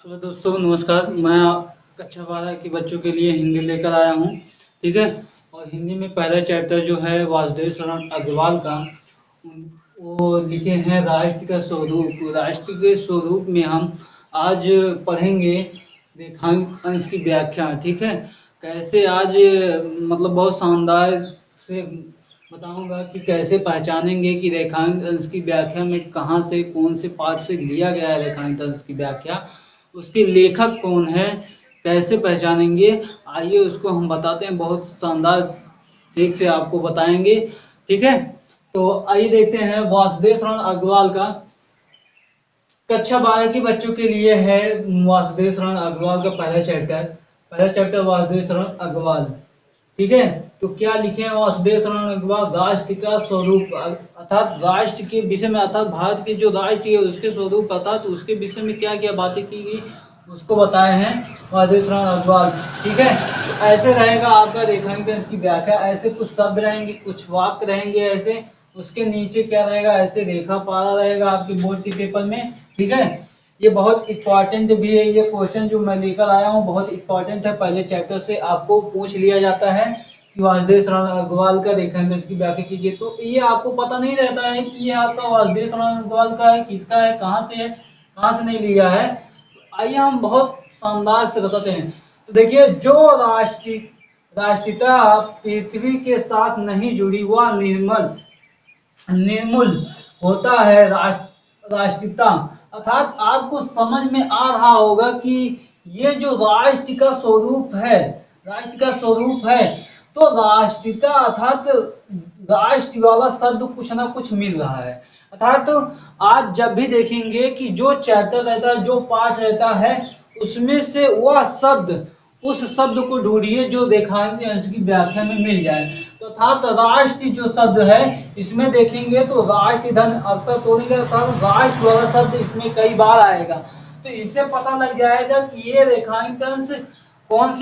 Hello दोस्तों, नमस्कार। मैं कक्षा 12 के बच्चों के लिए हिंदी लेकर आया हूँ। ठीक है। और हिंदी में पहला चैप्टर जो है वासुदेव शरण अग्रवाल का, वो लिखे हैं राष्ट्र का स्वरूप। राष्ट्र के स्वरूप में हम आज पढ़ेंगे रेखांक अंश की व्याख्या। ठीक है। कैसे आज मतलब बहुत शानदार से बताऊंगा कि कैसे पहचानेंगे कि रेखांक अंश की व्याख्या में कहाँ से कौन से पाठ से लिया गया है रेखांक अंश की व्याख्या, उसके लेखक कौन है, कैसे पहचानेंगे। आइए उसको हम बताते हैं, बहुत शानदार ठीक से आपको बताएंगे। ठीक है। तो आइए देखते हैं वासुदेव शरण अग्रवाल का, कक्षा 12 के बच्चों के लिए है वासुदेव शरण अग्रवाल का पहला चैप्टर वासुदेव शरण अग्रवाल। ठीक है। तो क्या लिखे हैं वासुदेव शरण अग्रवाल? राष्ट्र का स्वरूप अर्थात राष्ट्र के विषय में, अर्थात भारत के जो राष्ट्र है उसके स्वरूप अर्थात उसके विषय में क्या क्या बातें की गई उसको बताए हैं वासुदेव शरण अग्रवाल। ठीक है। तो ऐसे रहेगा आपका रेखांकन की व्याख्या। ऐसे कुछ शब्द रहेंगे, कुछ वाक्य रहेंगे ऐसे, उसके नीचे क्या रहेगा, ऐसे रेखा पारा रहेगा आपके बोर्ड के पेपर में। ठीक है। ये बहुत इंपॉर्टेंट भी है, ये क्वेश्चन जो मैं लेकर आया हूँ बहुत इंपॉर्टेंट है। पहले चैप्टर से आपको पूछ लिया जाता है कि वासुदेव शरण अग्रवाल का रेखांकन की व्याख्या कीजिए, तो ये आपको पता नहीं रहता है कि ये आपका वासुदेव शरण अग्रवाल का है, किसका है, कहाँ से है, कहाँ से नहीं लिया है। आइए हम बहुत शानदार से बताते हैं। तो देखिए, जो राष्ट्रीयता पृथ्वी के साथ नहीं जुड़ी वह निर्मूल होता है। राष्ट्रीयता अर्थात आपको समझ में आ रहा होगा कि ये जो राष्ट्र का स्वरूप है, तो राष्ट्रीयता अर्थात राष्ट्र वाला शब्द कुछ ना कुछ मिल रहा है। अर्थात आज जब भी देखेंगे कि जो चैप्टर रहता है, जो पाठ रहता है, उसमें से वह शब्द, उस शब्द को ढूंढिए जो रेखांकन अंश की व्याख्या में मिल जाए। तो अर्थात राष्ट्र जो शब्द है इसमें देखेंगे तो राष्ट्र धन अक्सर तोड़ेंगे, अर्थात राष्ट्र वाला शब्द इसमें कई बार आएगा। तो इससे पता लग जाएगा कि ये रेखांकन अंश कौन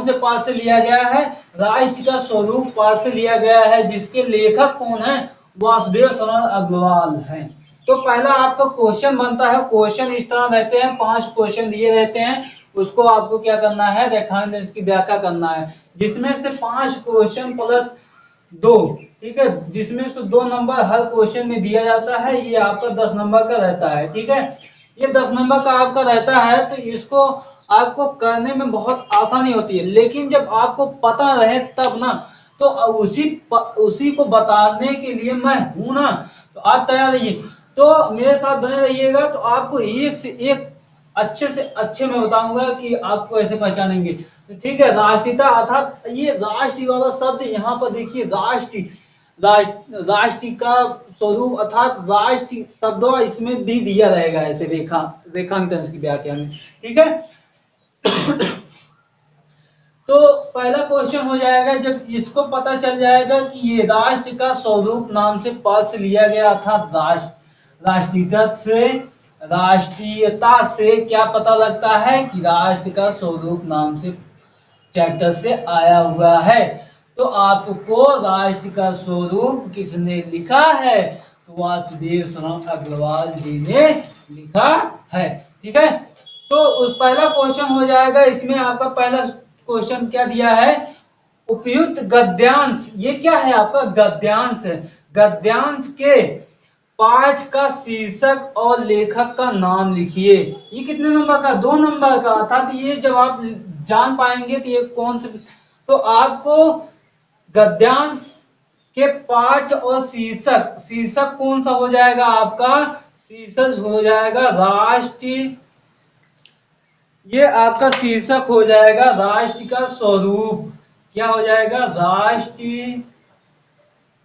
से पाठ से लिया गया है। राष्ट्र का स्वरूप पाठ से लिया गया है, जिसके लेखक कौन है? वासुदेव शरण अग्रवाल है। तो पहला आपका क्वेश्चन बनता है, क्वेश्चन इस तरह रहते हैं, 5 क्वेश्चन दिए रहते हैं, उसको आपको क्या करना है, रेखांकन अंश की व्याख्या करना है, जिसमें से 5 क्वेश्चन प्लस 2। ठीक है। जिसमें से 2 नंबर हर क्वेश्चन में दिया जाता है, ये आपका 10 नंबर का रहता है। ठीक है। ये 10 नंबर का आपका रहता है, तो इसको आपको करने में बहुत आसानी होती है, लेकिन जब आपको पता रहे तब ना, तो उसी को बताने के लिए मैं हूं ना, तो आप तैयार रहिए। तो मेरे साथ बने रहिएगा, तो आपको एक से एक अच्छे से अच्छे मैं बताऊंगा कि आपको ऐसे पहचानेंगे। तो ठीक है। राष्ट्रीयता अर्थात ये राष्ट्र वाला शब्द यहाँ पर देखिए, राष्ट्र का स्वरूप अर्थात राष्ट्र शब्द इसमें भी दिया रहेगा ऐसे रेखांकन की व्याख्या में। ठीक है। तो पहला क्वेश्चन हो जाएगा, जब इसको पता चल जाएगा कि ये राष्ट्र का स्वरूप नाम से पद से लिया गया, अर्थात राष्ट्रीयता से क्या पता लगता है कि राष्ट्र का स्वरूप नाम से चैप्टर से आया हुआ है। तो आपको राष्ट्र का स्वरूप किसने लिखा है? तो वासुदेव शरण अग्रवाल जी ने लिखा है। ठीक है। तो उस पहला क्वेश्चन हो जाएगा, इसमें आपका पहला क्वेश्चन क्या दिया है? उपयुक्त गद्यांश। ये क्या है आपका? गद्यांश है। गद्यांश के पाठ का शीर्षक और लेखक का नाम लिखिए। ये कितने नंबर का? 2 नंबर का। अर्थात ये जब आप जान पाएंगे तो ये कौन से, तो आपको गद्यांश के पाठ और शीर्षक कौन सा हो जाएगा आपका? शीर्षक हो जाएगा राष्ट्र, ये आपका शीर्षक हो जाएगा राष्ट्र का स्वरूप। क्या हो जाएगा?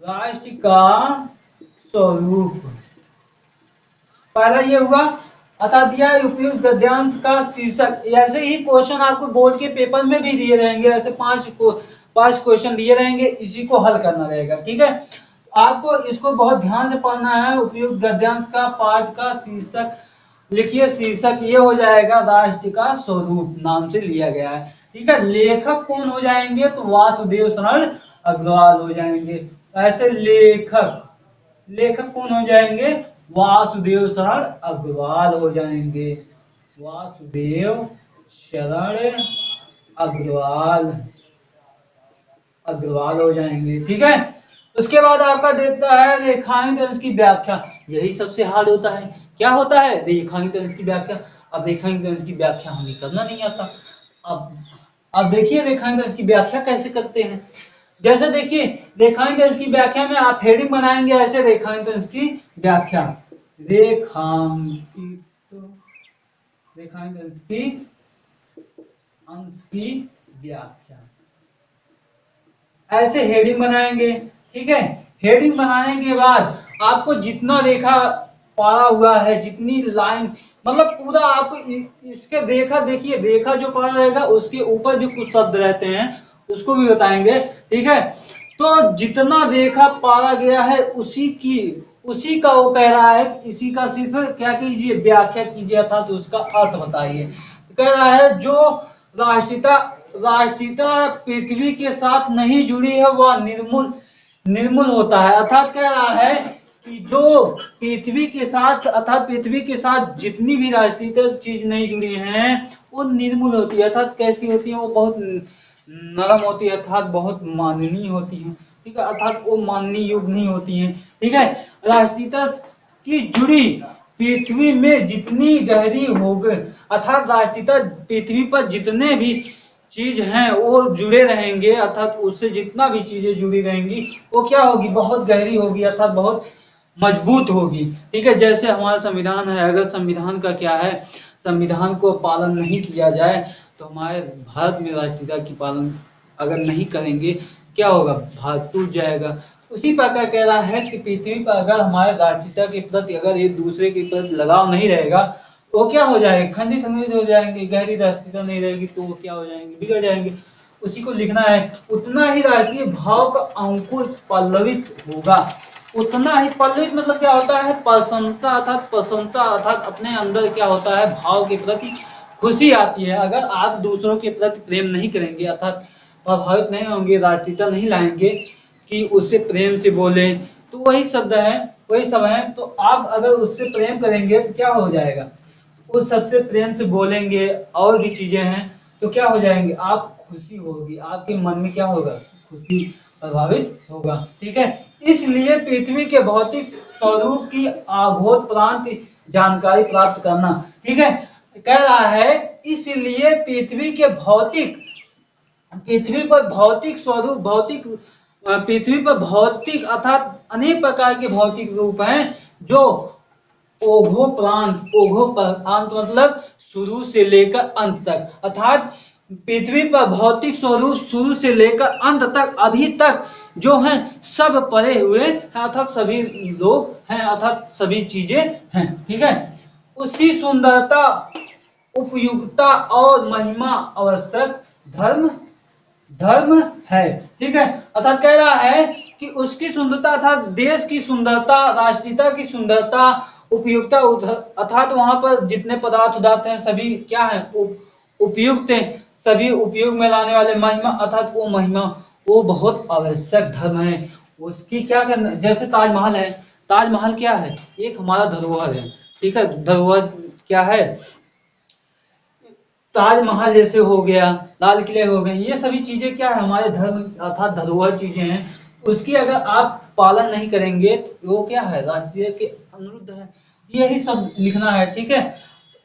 राष्ट्र का स्वरूप। पहला ये हुआ। अतः दिया उपयुक्त गद्यांश का शीर्षक। ऐसे ही क्वेश्चन आपको बोर्ड के पेपर में भी दिए रहेंगे, ऐसे 5 क्वेश्चन दिए रहेंगे, इसी को हल करना रहेगा। ठीक है। आपको इसको बहुत ध्यान से पढ़ना है। उपयुक्त गद्यांश का पाठ का शीर्षक लिखिए। शीर्षक ये हो जाएगा राष्ट्र का स्वरूप नाम से लिया गया है। ठीक है। लेखक कौन हो जाएंगे? तो वासुदेव शरण अग्रवाल हो जाएंगे। ऐसे लेखक कौन हो जाएंगे? वासुदेव शरण अग्रवाल हो जाएंगे। वासुदेव शरण अग्रवाल, अग्रवाल हो जाएंगे। ठीक है, उसके बाद आपका देता है रेखांकित अंश की व्याख्या। यही सबसे हार्ड होता है। क्या होता है? रेखांकित अंश की व्याख्या। अब रेखांकित अंश की व्याख्या हमें करना नहीं आता। अब देखिए रेखांकित अंश की व्याख्या कैसे करते हैं। जैसे देखिए रेखांकित अंश की व्याख्या में आप हेडिंग बनाएंगे ऐसे, रेखांकित अंश की व्याख्या, रेखांकित रेखांकित अंश की व्याख्या, ऐसे हेडिंग बनाएंगे। ठीक है, हेडिंग बनाने के बाद आपको जितना रेखा पारा हुआ है, जितनी लाइन, मतलब पूरा आपको इसके रेखा, देखिए रेखा जो पारा रहेगा उसके ऊपर भी कुछ शब्द रहते हैं, उसको भी बताएंगे। ठीक है, तो जितना रेखा पारा गया है उसी का वो कह रहा है, इसी का सिर्फ क्या कीजिए, व्याख्या कीजिए, अर्थात तो उसका अर्थ बताइए। कह रहा है जो राष्ट्रीयता पृथ्वी के साथ नहीं जुड़ी है वह निर्मूल होता है। अर्थात कह रहा है कि जो पृथ्वी के साथ, अर्थात पृथ्वी के साथ जितनी भी राष्ट्रीय चीज नहीं जुड़ी हैं वो निर्मूल होती है। अर्थात कैसी होती है? वो बहुत नरम होती है, अर्थात बहुत माननीय होती है। ठीक है, अर्थात वो माननीय योग्य नहीं होती है। ठीक है, राष्ट्रीयता की जुड़ी पृथ्वी में जितनी गहरी होगी, अर्थात राष्ट्रीयता पृथ्वी पर जितने भी चीज हैं वो जुड़े रहेंगे, अर्थात उससे जितना भी चीजें जुड़ी रहेंगी वो क्या होगी, बहुत गहरी होगी, अर्थात बहुत मजबूत होगी। ठीक है, जैसे हमारा संविधान है, अगर संविधान का क्या है, संविधान को पालन नहीं किया जाए तो हमारे भारत में राष्ट्रीयता की पालन अगर नहीं करेंगे क्या होगा, भारत टूट जाएगा। उसी प्रकार कह रहा है कि पृथ्वी पर अगर हमारे राष्ट्रीयता के प्रति अगर एक दूसरे के प्रति लगाव नहीं रहेगा तो क्या हो जाएगा, खंडित हो जाएंगे, गहरी राष्ट्रीयता नहीं रहेगी तो वो क्या हो जाएंगे, बिगड़ जाएंगे। उसी को लिखना है, उतना ही राष्ट्रीय भाव का अंकुर पल्लवित होगा। उतना ही पल्लवित मतलब क्या होता है, प्रसन्नता, अर्थात अपने अंदर क्या होता है, भाव के प्रति खुशी आती है। अगर आप दूसरों के प्रति प्रेम नहीं करेंगे, अर्थात प्रभावित नहीं होंगे, राष्ट्रीयता नहीं लाएंगे कि उससे प्रेम से बोले, तो वही शब्द है, वही सब है। तो आप अगर उससे प्रेम करेंगे तो क्या हो जाएगा, उस सबसे प्रेम से बोलेंगे और भी चीजें हैं तो क्या हो जाएंगे, आप खुशी होगी, आपके मन में क्या होगा, खुशी प्रभावित होगा। ठीक है, इसलिए पृथ्वी के भौतिक स्वरूप की अभूतपूर्व जानकारी प्राप्त करना। ठीक है, कह रहा है इसलिए पृथ्वी पर भौतिक स्वरूप, पृथ्वी पर भौतिक अर्थात अनेक प्रकार के भौतिक रूप हैं जो ओघो प्रांत मतलब शुरू से लेकर अंत तक, अर्थात पृथ्वी पर भौतिक स्वरूप शुरू से लेकर अंत तक अभी तक जो हैं सब पड़े हुए हैं, अर्थात सभी लोग हैं, अर्थात सभी चीजें हैं। ठीक है, उसकी सुंदरता, उपयुक्तता और महिमा आवश्यक धर्म है। ठीक है, अर्थात कह रहा है कि उसकी सुंदरता अर्थात देश की सुंदरता, राष्ट्रीयता की सुंदरता, उपयुक्तता, अर्थात वहां पर जितने पदार्थ उदार्थ हैं सभी क्या है, उपयुक्त हैं, सभी उपयोग में लाने वाले, महिमा अर्थात वो महिमा वो बहुत आवश्यक धर्म है। उसकी क्या करना, जैसे ताजमहल है, ताजमहल क्या है, एक हमारा धरोहर है। ठीक है, धरोहर क्या है, ताजमहल जैसे हो गया, लाल किले हो गए, ये सभी चीजें क्या है, हमारे धर्म अर्थात धरोहर चीजें हैं। उसकी अगर आप पालन नहीं करेंगे तो वो क्या है, राष्ट्रीय के अनुरुद्ध है। यही सब लिखना है। ठीक है,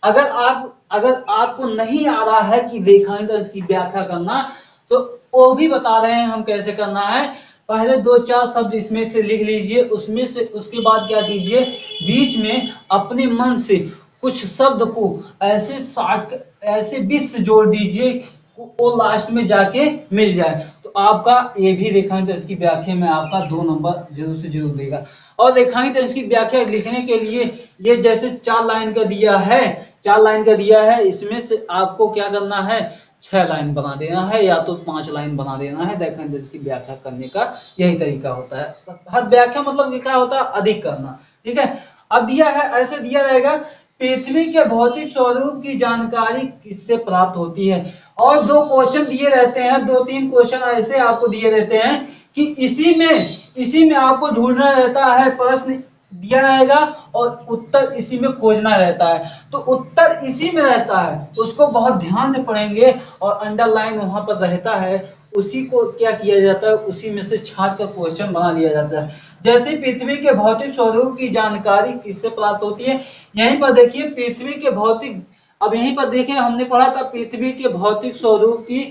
अगर आपको नहीं आ रहा है कि रेखांकित अंश की व्याख्या करना, तो वो भी बता रहे हैं हम कैसे करना है। पहले 2-4 शब्द इसमें से लिख लीजिए, उसमें से उसके बाद क्या कीजिए, बीच में अपने मन से कुछ शब्द को ऐसे बीच से जोड़ दीजिए वो लास्ट में जाके मिल जाए, तो आपका ये भी रेखांकित अंश की व्याख्या में आपका 2 नंबर जरूर से जरूर देगा। और रेखांकित अंश की व्याख्या लिखने के लिए ये जैसे 4 लाइन का दिया है, इसमें से आपको क्या करना है, 6 लाइन बना देना है या तो 5 लाइन बना देना है। रेखांकित अंश की व्याख्या करने का यही तरीका होता है। हर व्याख्या मतलब क्या होता है, अधिक करना। ठीक है, अब दिया है, ऐसे दिया रहेगा, पृथ्वी के भौतिक स्वरूप की जानकारी किससे प्राप्त होती है। और 2 क्वेश्चन दिए रहते हैं, 2-3 क्वेश्चन ऐसे आपको दिए रहते हैं कि इसी में आपको ढूंढना रहता है प्रश्न दिया रहेगा और उत्तर इसी में खोजना रहता है। तो उत्तर इसी में रहता है, उसको बहुत ध्यान से पढ़ेंगे और अंडरलाइन वहां पर रहता है, उसी को क्या किया जाता है, उसी में से छांट कर क्वेश्चन बना लिया जाता है। जैसे पृथ्वी के भौतिक स्वरूप की जानकारी किससे प्राप्त होती है, यहीं पर देखिए पृथ्वी के भौतिक, अब यहीं पर देखिए हमने पढ़ा था पृथ्वी के भौतिक स्वरूप की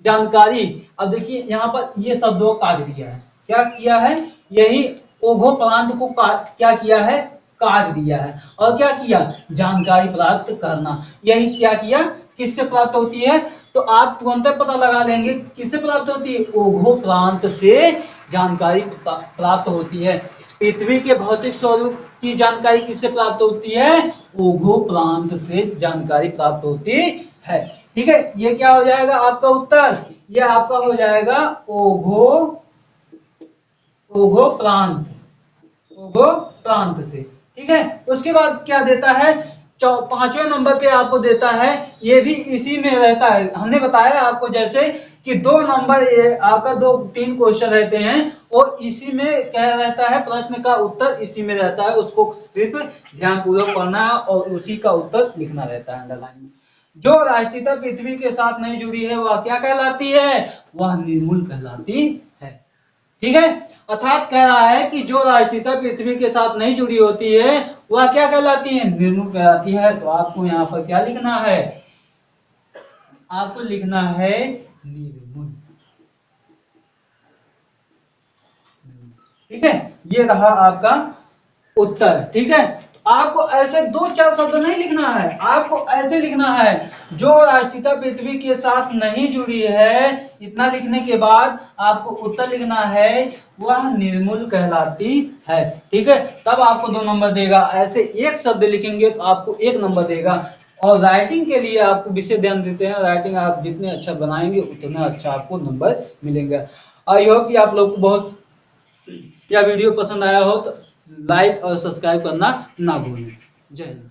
जानकारी। अब देखिए यहाँ पर ये शब्दों को काट दिया है, क्या किया है, यही ओघो प्रांत को क्या किया है, काट दिया है, और क्या किया, जानकारी प्राप्त करना, यही क्या किया, किससे प्राप्त होती है, तो आप तुरंत पता लगा लेंगे किससे प्राप्त होती है, ओघो प्रांत से जानकारी प्राप्त होती है। पृथ्वी के भौतिक स्वरूप की जानकारी किससे प्राप्त होती है, ओघो प्रांत से जानकारी प्राप्त होती है। ठीक है, ये क्या हो जाएगा आपका उत्तर, ये आपका हो जाएगा ओघो, ओघो प्रांत, ओघो प्रांत से। ठीक है, उसके बाद क्या देता है, पांचवें नंबर पे आपको देता है, ये भी इसी में रहता है, हमने बताया आपको जैसे कि 2 नंबर आपका 2-3 क्वेश्चन रहते हैं और इसी में क्या रहता है, प्रश्न का उत्तर इसी में रहता है, उसको सिर्फ ध्यान पूर्वक पढ़ना है और उसी का उत्तर लिखना रहता है अंडरलाइन में। जो राष्ट्रीयता पृथ्वी के साथ नहीं जुड़ी है वह क्या कहलाती है, वह निर्मूल कहलाती है। ठीक है, अर्थात कह रहा है कि जो राष्ट्रीयता पृथ्वी के साथ नहीं जुड़ी होती है वह क्या कहलाती है, निर्मूल कहलाती है। तो आपको यहाँ पर क्या लिखना है, आपको लिखना है निर्मूल। ठीक है, ये रहा आपका उत्तर। ठीक है, आपको ऐसे 2-4 शब्द नहीं लिखना है, आपको ऐसे लिखना है, जो राष्ट्रीयता पृथ्वी के साथ नहीं जुड़ी है, इतना लिखने के बाद आपको उत्तर लिखना है, वह निर्मूल कहलाती है। ठीक है, तब आपको 2 नंबर देगा, ऐसे एक शब्द लिखेंगे तो आपको 1 नंबर देगा। और राइटिंग के लिए आपको विशेष ध्यान देते हैं, राइटिंग आप जितने अच्छा बनाएंगे उतना अच्छा आपको नंबर मिलेंगे। आई होप कि आप लोग को बहुत यह वीडियो पसंद आया हो तो लाइक और सब्सक्राइब करना ना भूलें। जय हिंद।